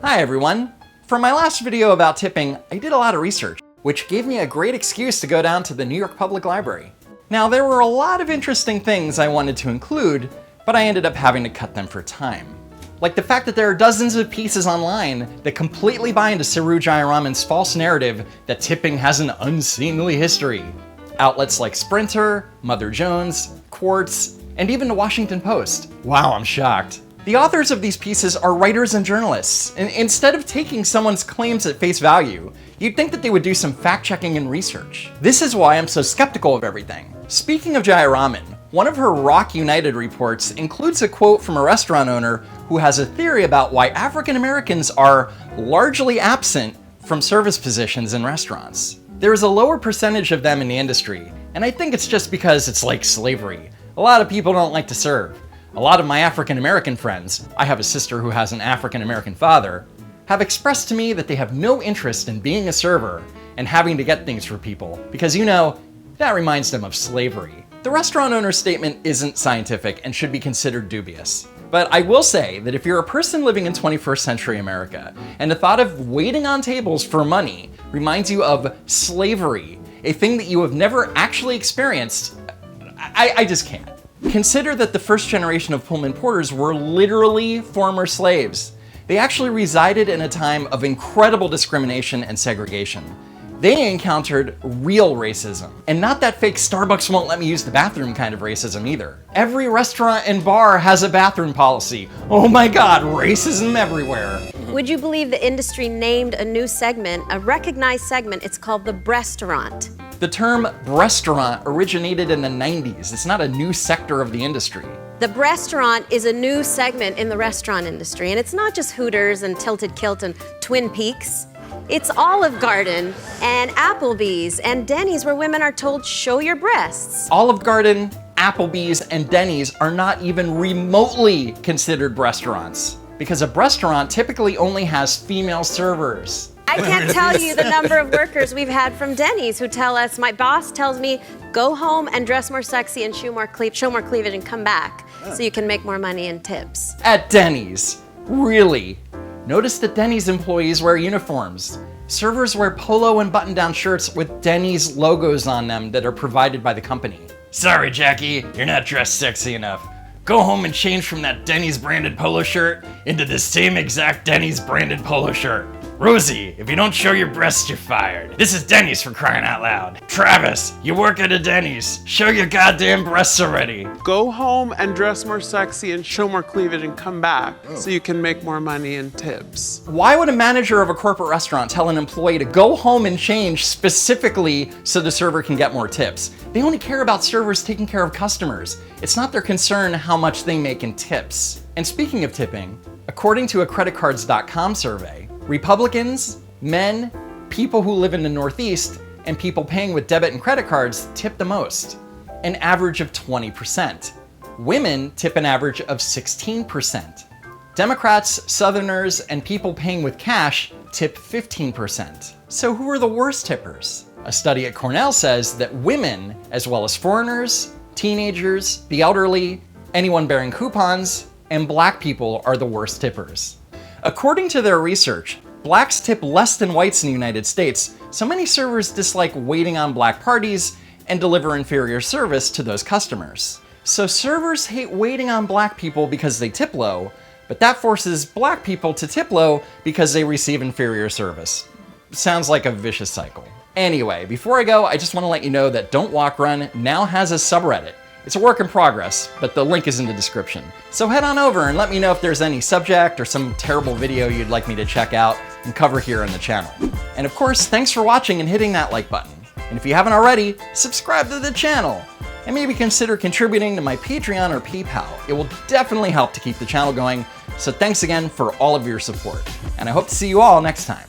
Hi everyone! For my last video about tipping, I did a lot of research, which gave me a great excuse to go down to the New York Public Library. Now, there were a lot of interesting things I wanted to include, but I ended up having to cut them for time. Like the fact that there are dozens of pieces online that completely buy into Saru Jayaraman's false narrative that tipping has an unseemly history. Outlets like Sprinter, Mother Jones, Quartz, and even the Washington Post. Wow, I'm shocked. The authors of these pieces are writers and journalists, and instead of taking someone's claims at face value, you'd think that they would do some fact-checking and research. This is why I'm so skeptical of everything. Speaking of Jayaraman, one of her Rock United reports includes a quote from a restaurant owner who has a theory about why African Americans are largely absent from service positions in restaurants. There is a lower percentage of them in the industry, and I think it's just because it's like slavery. A lot of people don't like to serve. A lot of my African American friends, I have a sister who has an African American father, have expressed to me that they have no interest in being a server and having to get things for people, because that reminds them of slavery. The restaurant owner's statement isn't scientific and should be considered dubious. But I will say that if you're a person living in 21st century America, and the thought of waiting on tables for money reminds you of slavery, a thing that you have never actually experienced, I just can't. Consider that the first generation of Pullman porters were literally former slaves. They actually resided in a time of incredible discrimination and segregation. They encountered real racism, and not that fake Starbucks won't let me use the bathroom kind of racism either. Every restaurant and bar has a bathroom policy. Oh my God, racism everywhere. Would you believe the industry named a new segment, a recognized segment? It's called the Breasturant. The term Breasturant originated in the 90s. It's not a new sector of the industry. The Breasturant is a new segment in the restaurant industry, and it's not just Hooters and Tilted Kilt and Twin Peaks. It's Olive Garden and Applebee's and Denny's, where women are told, show your breasts. Olive Garden, Applebee's, and Denny's are not even remotely considered restaurants, because a restaurant typically only has female servers. I can't tell you the number of workers we've had from Denny's who tell us, my boss tells me, go home and dress more sexy and show more cleavage and come back so you can make more money in tips. At Denny's? Really? Notice that Denny's employees wear uniforms. Servers wear polo and button-down shirts with Denny's logos on them that are provided by the company. Sorry, Jackie, you're not dressed sexy enough. Go home and change from that Denny's branded polo shirt into the same exact Denny's branded polo shirt. Rosie, if you don't show your breasts, you're fired. This is Denny's, for crying out loud. Travis, you work at a Denny's. Show your goddamn breasts already. Go home and dress more sexy and show more cleavage and come back so you can make more money in tips. Why would a manager of a corporate restaurant tell an employee to go home and change specifically so the server can get more tips? They only care about servers taking care of customers. It's not their concern how much they make in tips. And speaking of tipping, according to a creditcards.com survey, Republicans, men, people who live in the Northeast, and people paying with debit and credit cards tip the most, an average of 20%. Women tip an average of 16%. Democrats, Southerners, and people paying with cash tip 15%. So who are the worst tippers? A study at Cornell says that women, as well as foreigners, teenagers, the elderly, anyone bearing coupons, and black people are the worst tippers. According to their research, blacks tip less than whites in the United States, so many servers dislike waiting on black parties and deliver inferior service to those customers. So servers hate waiting on black people because they tip low, but that forces black people to tip low because they receive inferior service. Sounds like a vicious cycle. Anyway, before I go, I just want to let you know that Don't Walk Run now has a subreddit. It's a work in progress, but the link is in the description. So head on over and let me know if there's any subject or some terrible video you'd like me to check out and cover here on the channel. And of course, thanks for watching and hitting that like button. And if you haven't already, subscribe to the channel. And maybe consider contributing to my Patreon or PayPal. It will definitely help to keep the channel going. So thanks again for all of your support. And I hope to see you all next time.